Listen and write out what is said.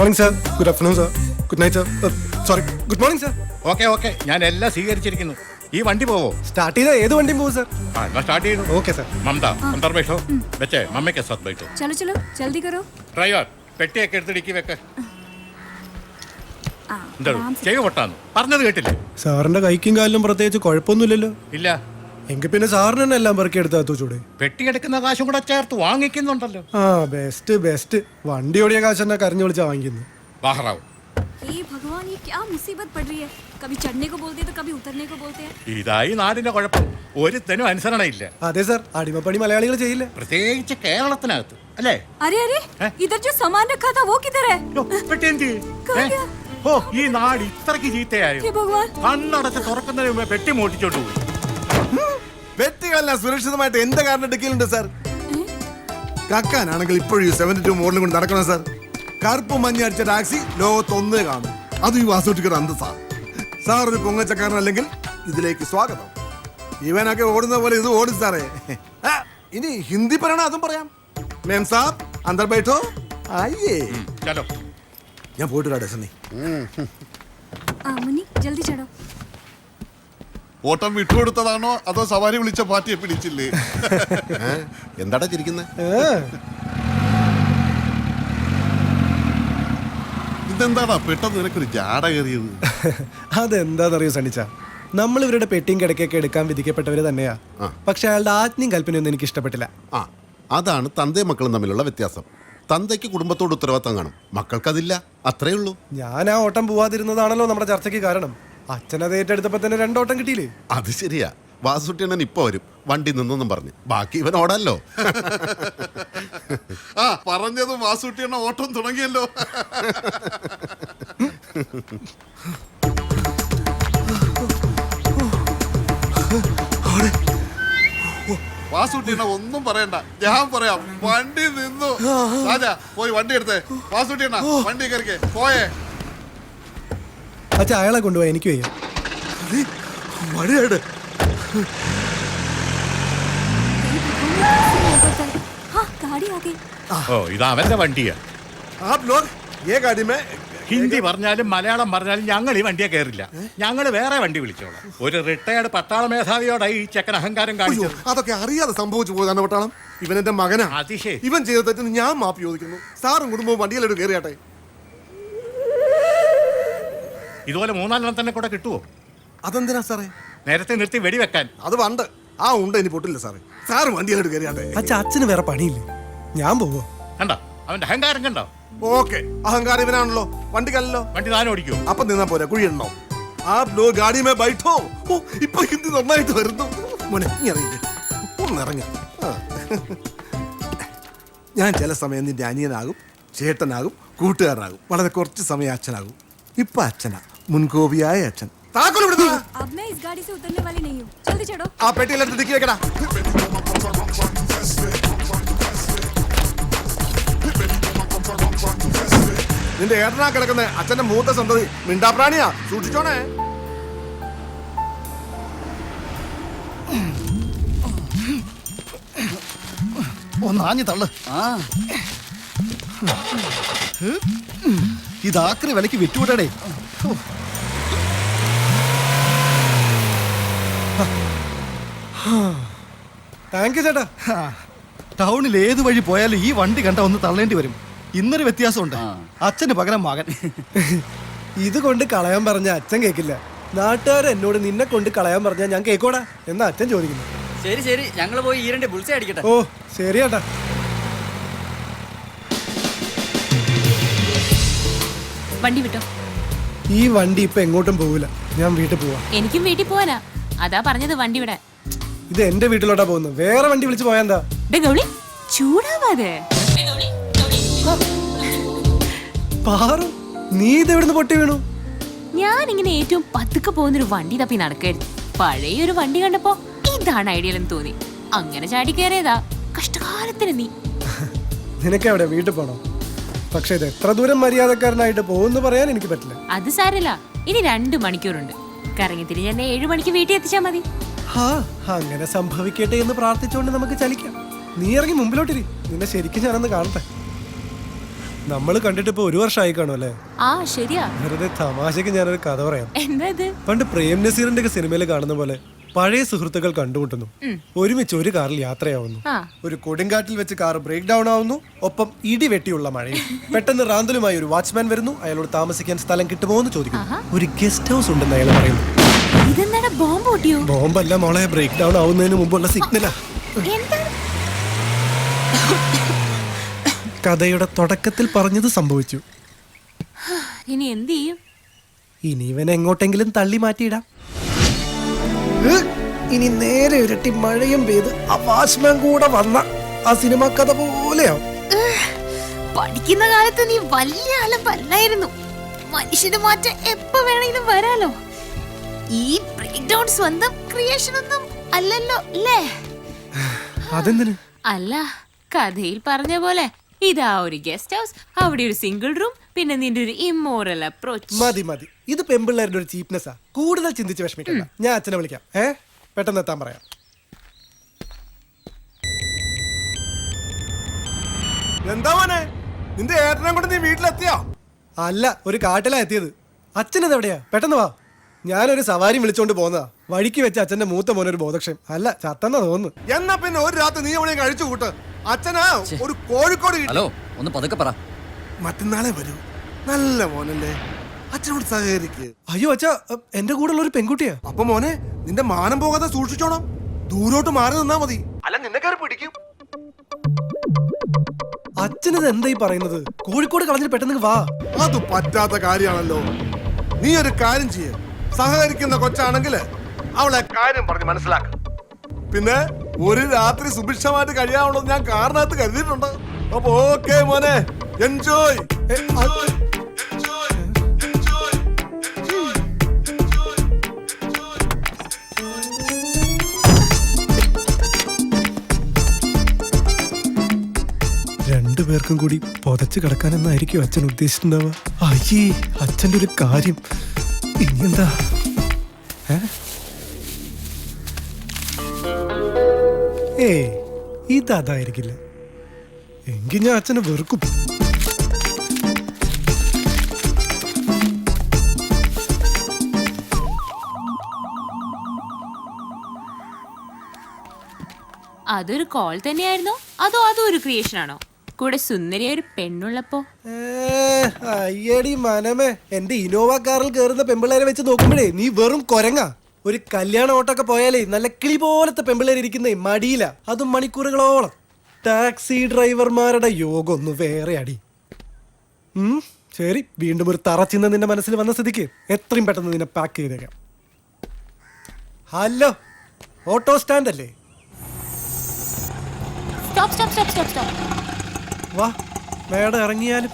Morning sir. Good afternoon sir. Good night sir. Sorry, good morning sir. Okay ഞാൻ എല്ലാം സ്വീകരിച്ചിരിക്കുന്നു. ഈ വണ്ടി പോവോ? സ്റ്റാർട്ട് ചെയ്താൽ ഏത് വണ്ടിയും പോകും സാർ. स्टार्ट ചെയ്തു. Okay sir. ममता अंदर बैठो. बच्चे मम्मी के साथ बैठो. चलो चलो जल्दी करो. ഡ്രൈവർ പെട്ടിയൊക്കെ എടുത്ത് ഡിക്കി വെക്ക. ആ, എന്താ ആരാം സെ- ചെവി പൊട്ടാന്ന് പറഞ്ഞത് കേട്ടില്ലേ? സാറിന്റെ കൈക്കും കാലിലും പ്രത്യേകിച്ച് കുഴപ്പമൊന്നുമില്ലല്ലോ. ഇല്ല, എങ്കിൽ പിന്നെ സാറിന് തന്നെ എല്ലാം പെറുക്കി എടുത്താ ചൂടെ. പെട്ടിയെടുക്കുന്ന കാശും കൂടെ ചേർത്ത് വാങ്ങിക്കുന്നുണ്ടല്ലോ. ആ ബെസ്റ്റ് ബെസ്റ്റ്. വണ്ടി ഓടിയ കാശ് തന്നെ കരഞ്ഞു വിളിച്ചാ വാങ്ങിക്കുന്നു. ബാഹറാവ്, हे भगवान ये क्या मुसीबत पड़ रही है. कभी चढ़ने को बोलते हैं तो कभी उतरने को बोलते हैं. ഇതായി നാടിന്റെ കുഴപ്പം. ഒരുത്തനും അനുസരണയില്ല, അതെ സാർ, അടിമപ്പണി മലയാളികൾ ചെയ്യില്ല. പ്രത്യേകിച്ച് കേരളത്തിനകത്ത് അല്ലേ? अरे अरे इधर जो सामान रखा था वो किधर है. യ്യോ, പെട്ടി എന്ത് ചെയ്യും? कहाँ गया? ഓ, ഈ നാട് ഇത്രക്ക് ചീത്തയായോ? हे भगवान. കണ്ണടച്ച് തുറക്കുന്നതിന് മുമ്പേ പെട്ടി മോട്ടിച്ചോണ്ട് പോയി. വ്യക്തികളെല്ലാം സുരക്ഷിതമായിട്ട് എന്റെ കാറിന്റെ ഡിക്കിയിലുണ്ട് സാർ. കക്കാനാണെങ്കിൽ ഇപ്പോഴും 72 മോഡലും കൊണ്ട് നടക്കണം സാർ. കറുപ്പ് മഞ്ഞ അടിച്ച ടാക്സി ലോകത്തൊന്നേ കാണും. അത് ഈ വാസുട്ടിക്കർ അന്തസാ. സാർ ഒരു പൊങ്ങച്ചക്കാരനല്ലെങ്കിൽ ഇതിലേക്ക് സ്വാഗതം. ഇവനൊക്കെ ഓടുന്ന പോലെ ഇത് ഓടും സാറേ. ഇനി ഹിന്ദി പറയണ അതും പറയാം. മേം സാബ് അന്തർ ബൈഠോ. ആയേ ചലോ. ഞാൻ പോയിട്ട് വരാം ഡെസനി. मुन्नी जल्दी चढ़ो. ഓട്ടം വിട്ടുകൊടുത്തതാണോ അതോ സവാരി വിളിച്ച പാർട്ടിയെ പിടിച്ചില്ലേ? എന്താടാ ചിരിക്കുന്നത്? ഇതെന്താടാ പെട്ടെന്ന് നിനക്കൊരു ജാട കയറിയത്? അതെന്താണെന്നറിയോ സണ്ണിച്ച, നമ്മൾ ഇവരുടെ പെട്ടിയും കിടക്കൊക്കെ എടുക്കാൻ വിധിക്കപ്പെട്ടവര് തന്നെയാ. പക്ഷെ അയാളുടെ ആജ്ഞയും കൽപ്പനയൊന്നും എനിക്ക് ഇഷ്ടപ്പെട്ടില്ല. ആ, അതാണ് തന്തയും മക്കളും തമ്മിലുള്ള വ്യത്യാസം. തന്തയ്ക്ക് കുടുംബത്തോട് ഉത്തരവാദിത്തം കാണും, മക്കൾക്കതില്ല. അത്രേ ഉള്ളൂ. ഞാൻ ആ ഓട്ടം പോവാതിരുന്നതാണല്ലോ നമ്മുടെ ചർച്ചയ്ക്ക് കാരണം. അച്ഛനത് ഏറ്റെടുത്തപ്പോ തന്നെ 2 ഓട്ടം കിട്ടിയില്ലേ? അത് ശരിയാ. വാസുട്ടിയണ്ണൻ ഇപ്പൊ വരും വണ്ടി നിന്നൊന്നും പറഞ്ഞ്. ബാക്കി ഇവൻ ഓടല്ലോ. ആ പറഞ്ഞതും വാസുട്ടിയണ്ണ ഓട്ടം തുടങ്ങിയല്ലോ. വാസുട്ടിയണ്ണ ഒന്നും പറയണ്ട, ഞാൻ പറയാം. വണ്ടി നിന്നു. രാജാ പോയി വണ്ടി എടുത്തേ. വാസുട്ടിയണ്ണ വണ്ടി കയറിക്കേ. പോയേ. അച്ഛാ അയാളെ കൊണ്ടുപോയി എനിക്ക് വയ്യ. മഴയാണ്. हाँ गाड़ी आ गई. ഓ, ഇത് അവന്റെ വണ്ടിയാ. ആപ് ലോഗ് ये गाड़ी में ഹിന്ദി പറഞ്ഞാലും മലയാളം പറഞ്ഞാലും ഞങ്ങൾ ഈ വണ്ടിയെ കയറില്ല. ഞങ്ങൾ വേറെ വണ്ടി വിളിച്ചോളാം. ഒരു റിട്ടയർഡ് പട്ടാള മേധാവിയോടെ ഈ ചെക്കൻ അഹങ്കാരം കാണിച്ചത്. അതൊക്കെ അറിയാതെ സംഭവിച്ചു പോയതാണ് പട്ടാളം. ഇവൻ എന്റെ മകനാ. അതിശയം. ഇവൻ ചെയ്ത തെറ്റിന് ഞാൻ മാപ്പ് ചോദിക്കുന്നു. സാറും കുടുംബവും വണ്ടിയിലോട്ട് കയറിയാട്ടെ. ഇതുപോലെ 4-4 തന്നെ കൂടെ കിട്ടുവോ? അതെന്തിനാ സാറേ? നേരത്തെ നിർത്തി വെടിവെക്കാൻ. അത് പണ്ട്. ആ ഉണ്ട്, ഇനി പൊട്ടില്ല സാറേ. സാറ് വണ്ടിയിലോട്ട് കയറിയാട്ടെ. അച്ഛാ അച്ഛന് വേറെ പണിയില്ലേ? ഞാൻ പോവോ? കണ്ടോ അവന്റെ അഹങ്കാരം? കണ്ടോ? ഓക്കെ, അഹങ്കാരം ഇവനാണല്ലോ. വണ്ടിക്കല്ലോ. വണ്ടി താനും ഓടിക്കോ? അപ്പൊ നിന്നാ പോരാ, കുഴിയിടണോ? ആ ലോ ഗാഡി മേ ബൈഠോ. ഓ, ഇപ്പൊ ഹിന്ദി നന്നായിട്ട് വരുന്നു. മോനെ നീ ഇറങ്ങി ഒന്നിറങ്ങ. ഞാൻ ചില സമയം നിന്റെ അനിയനാകും, ചേട്ടനാകും, കൂട്ടുകാരനാകും. വളരെ കുറച്ച് സമയം അച്ഛനാകും. ഇപ്പൊ അച്ഛനാ, മുൻകോപിയായ അച്ഛൻ. താക്കോൽ വിടുന്ന. अब मैं इस गाड़ी से उतरने वाली नहीं हूँ. जल्दी चढ़ो. ആ പെട്ടിയിലെടുത്ത് ഡിക്കി വെക്കടാ. നിന്റെ ഏട്ടനാ കിടക്കുന്ന അച്ഛന്റെ മൂത്ത സന്തതി മിണ്ടാപ്രാണിയാ, സൂക്ഷിച്ചോണേ. ഒന്നാഞ്ഞു തള്ളു. ഇതാക്രി വിലക്ക് വിറ്റുവിടേ. താങ്ക് യു ചേട്ടാ. ടൗണിൽ ഏത് വഴി പോയാലും ഈ വണ്ടി കണ്ട ഒന്ന് തള്ളേണ്ടി വരും. ഇന്നൊരു വ്യത്യാസമുണ്ട്. അച്ഛന് പകരം മകൻ. ഇത് കൊണ്ട് കളയാൻ പറഞ്ഞ അച്ഛൻ കേൾക്കില്ല. നാട്ടുകാർ എന്നോട് നിന്നെ കൊണ്ട് കളയാൻ പറഞ്ഞാൽ ഞാൻ കേക്കോടാ എന്നാ അച്ഛൻ ചോദിക്കുന്നു. ശരി ശരി, ഞങ്ങൾ പോയി ഈ 2 ബുൾസൈ അടിക്കട്ടെ. ഓ ശരി ചേട്ടാ. വണ്ടി വിട്ടോ. ഈ വണ്ടി ഇപ്പൊ എങ്ങോട്ടും പോവില്ല. ഞാൻ വീട്ടിൽ പോവാ. എനിക്കും വീട്ടിൽ പോവാനാ. അതാ പറഞ്ഞത് വണ്ടി വിടാൻ. ഇത് എന്റെ വീട്ടിലോട്ടാ പോകുന്നത്. വേറെ വണ്ടി വിളിച്ച് പോയാ എന്താ? ഗൗളി ചൂടാവാതെ. പാറു, നീ ഇതെവിടുന്ന് പൊട്ടി വീണു? ഞാൻ ഇങ്ങനെ ഏറ്റവും പതുക്കെ പോകുന്നൊരു വണ്ടി തപ്പി നടക്കായിരുന്നു. പഴയൊരു വണ്ടി കണ്ടപ്പോ ഇതാണ് ഐഡിയൽ എന്ന് തോന്നി. അങ്ങനെ ചാടി കയറിയതാ. കഷ്ടകാലത്തിന് നീ. നിനക്ക് എവിടെ വീട്ടിൽ പോണോ? പക്ഷെ ഇത് എത്ര ദൂരം മര്യാദക്കാരനായിട്ട് പോകുന്നു പറയാൻ എനിക്ക് പറ്റില്ല. അത് സാരല്ല, ഇനി 2 മണിക്കൂറുണ്ട്. കറങ്ങി തിരിഞ്ഞ് എന്നെ 7 മണിക്ക് വീട്ടിൽ എത്തിച്ചാ മതി. ഹാ, അങ്ങനെ സംഭവിക്കട്ടെ എന്ന് പ്രാർത്ഥിച്ചുകൊണ്ട് നമുക്ക് ചലിക്കാം. നീ ഇറങ്ങി മുമ്പിലോട്ടിരി. നിന്നെ ശരിക്കും ഞാനൊന്ന് കാണട്ടെ. നമ്മൾ കണ്ടിട്ട് ഇപ്പൊ 1 വർഷമായി കാണും അല്ലേ? ആ ശരിയാ. വെറുതെ തമാശക്ക് ഞാനൊരു കഥ പറയാം. എന്താ ഇത്? പണ്ട് പ്രേം നസീറിന്റെ ഒക്കെ സിനിമയിൽ കാണുന്ന പോലെ പഴയ സുഹൃത്തുക്കൾ കണ്ടുമുട്ടുന്നു, ഒരുമിച്ച് ഒരു കാറിൽ യാത്രയാവുന്നു. ആ. ഒരു കൊടുങ്കാറ്റിൽ വെച്ച് കാർ ബ്രേക്ക് ഡൗൺ ആവുന്നു, ഒപ്പം ഇടിവെട്ടിയുള്ള മഴയും. പെട്ടെന്ന് റാന്തലുമായി ഒരു വാച്ച്മാൻ വരുന്നു. അയാളോട് താമസിക്കാൻ സ്ഥലം കിട്ടുമോ എന്ന് ചോദിക്കുന്നു. ഒരു ഗസ്റ്റ് ഹൗസ് ഉണ്ടെന്ന് അയാൾ പറയുന്നു. ഇതെന്താണ്, ബോംബ് പൊട്ടിയോ? ബോംബല്ല മോളെ, ബ്രേക്ക് ഡൗൺ ആവുന്നതിന് മുമ്പുള്ള സിഗ്നലാ. എന്താണ്? കഥയുടെ തുടക്കത്തിൽ പറഞ്ഞത് സംഭവിച്ചു. ഇനി എന്ത് ചെയ്യും? ഇനി ഇവൻ എങ്ങോട്ടെങ്കിലും തള്ളി മാറ്റിയിടാം. ഇനി നേരെ ഇരട്ടി മഴയും പെയ്ത് ആ വാച്ച്മാൻ കൂടെ വന്ന ആ സിനിമ കഥ പോലെയാവും. പഠിക്കുന്ന കാലത്ത് നീ വലിയ അലമ്പല്ലായിരുന്നു. മനുഷ്യന് മാറ്റം എപ്പോ വേണമെങ്കിലും വരാലോ. ഈ ബ്രേക്ക് ഡൗൺ സ്വന്തം ക്രിയേഷൻ ഒന്നും അല്ലല്ലോ അല്ലേ? അതെന്തിന്? അല്ല, കഥയിൽ പറഞ്ഞ പോലെ ഇതാ ഒരു ഗസ്റ്റ് ഹൗസ്, അവിടെ ഒരു സിംഗിൾ റൂം, പിന്നെ നിന്റെ ഒരു ഇമ്മോറൽ അപ്രോച്ച്. മതി മതി, ഇത് പെമ്പിള്ളേരുടെ ഒരു ചീപ്നെസ്സാ. കൂടുതൽ ചിന്തിച്ച് വിഷമിക്കണ്ട. ഞാൻ അച്ഛനെ വിളിക്കാം. പെട്ടെന്ന് എത്താൻ പറയാം. എന്താ മോനെ, നിന്റെ ഏട്ടനെ കൊണ്ട് നീ വീട്ടിലെത്തിയോ? അല്ല, ഒരു കാട്ടിലാ എത്തിയത്. അച്ഛനത് എവിടെയാ? പെട്ടെന്ന് വാ. ഞാനൊരു സവാരി വിളിച്ചോണ്ട് പോന്നതാ. വഴിക്ക് വെച്ച് അച്ഛന്റെ മൂത്ത മോനൊരു ബോധക്ഷയം. അല്ല, ചത്തെന്നാ തോന്നുന്നു. എന്നാ പിന്നെ ഒരു രാത്രി നീ എവിടെയും കഴിച്ചു കൂട്ട്. അച്ഛനാ ഒരു കോഴിക്കോട് കിട്ടി. ഹലോ, ഒന്ന് പതുക്കെ പറ. മറ്റന്നാളെ വരൂ. നല്ല മോനല്ലേ, അച്ഛനോട് സഹകരിക്ക്. അയ്യോ അച്ഛാ, എന്റെ കൂടെ ഉള്ള ഒരു പെൺകുട്ടിയാ. അപ്പൊ മോനെ, നിന്റെ മാനം പോകാതെ സൂക്ഷിച്ചോണം. ദൂരോട്ട് മാറി നിന്നാ മതി, അല്ല നിന്നെ കയറി പിടിക്കും. അച്ഛനത് എന്താ ഈ പറയുന്നത്? കോഴിക്കോട് കളഞ്ഞിട്ട് പെട്ടെന്ന് വാ. അത് പറ്റാത്ത കാര്യമാണല്ലോ. നീ ഒരു കാര്യം ചെയ്യ, സഹകരിക്കുന്ന കൊച്ചാണെങ്കിൽ അവളെ കാര്യം പറഞ്ഞ് മനസ്സിലാക്ക. പിന്നെ ഒരു രാത്രി സുഭിക്ഷമായിട്ട് കഴിയാവുള്ളത് ഞാൻ കാറിനകത്ത് കരുതിയിട്ടുണ്ട്. അപ്പൊ ഓക്കെ മോനെ, എൻജോയ്. രണ്ടുപേർക്കും കൂടി പൊതച്ച് കിടക്കാനെന്നായിരിക്കും അച്ഛൻ ഉദ്ദേശിച്ചിട്ടുണ്ടാവുക. അയ്യേ, അച്ഛൻ്റെ ഒരു കാര്യം. ഇനിയെന്താ? ഇതായിരിക്കില്ല. എങ്കിൽ ഞാൻ അച്ഛനെ വെറുക്കും. അതൊരു കോൾ തന്നെയായിരുന്നോ, അതോ ഒരു ക്രിയേഷൻ ആണോ? കൂടെ സുന്ദരിയ ഒരു പെണ്ണുള്ളപ്പോ? അയ്യടി മനമേ, എന്റെ ഇനോവ കാറിൽ കയറുന്ന പെമ്പിള്ളേരെ വെച്ച് നോക്കുമ്പോഴേ നീ വെറും കൊരങ്ങാ. ഒരു കല്യാണ ഓട്ടൊക്കെ പോയാലേ നല്ല കിളി പോലത്തെ പെമ്പിള്ളേർ ഇരിക്കുന്നേ മടിയില, അതും മണിക്കൂറുകളോളം. ടാക്സി ഡ്രൈവർമാരുടെ യോഗം ഒന്ന് വേറെ അടി. ശരി, വീണ്ടും ഒരു തറച്ചിന്ന് നിന്റെ മനസ്സിൽ വന്ന സ്ഥിതിക്ക് എത്രയും പെട്ടെന്ന് നിന്നെ പാക്ക് ചെയ്തേക്കാം. ഹലോ, ഓട്ടോ സ്റ്റാൻഡ് അല്ലേ? Stop stop stop stop stop. വാ, മേഡം ഇറങ്ങിയാലും.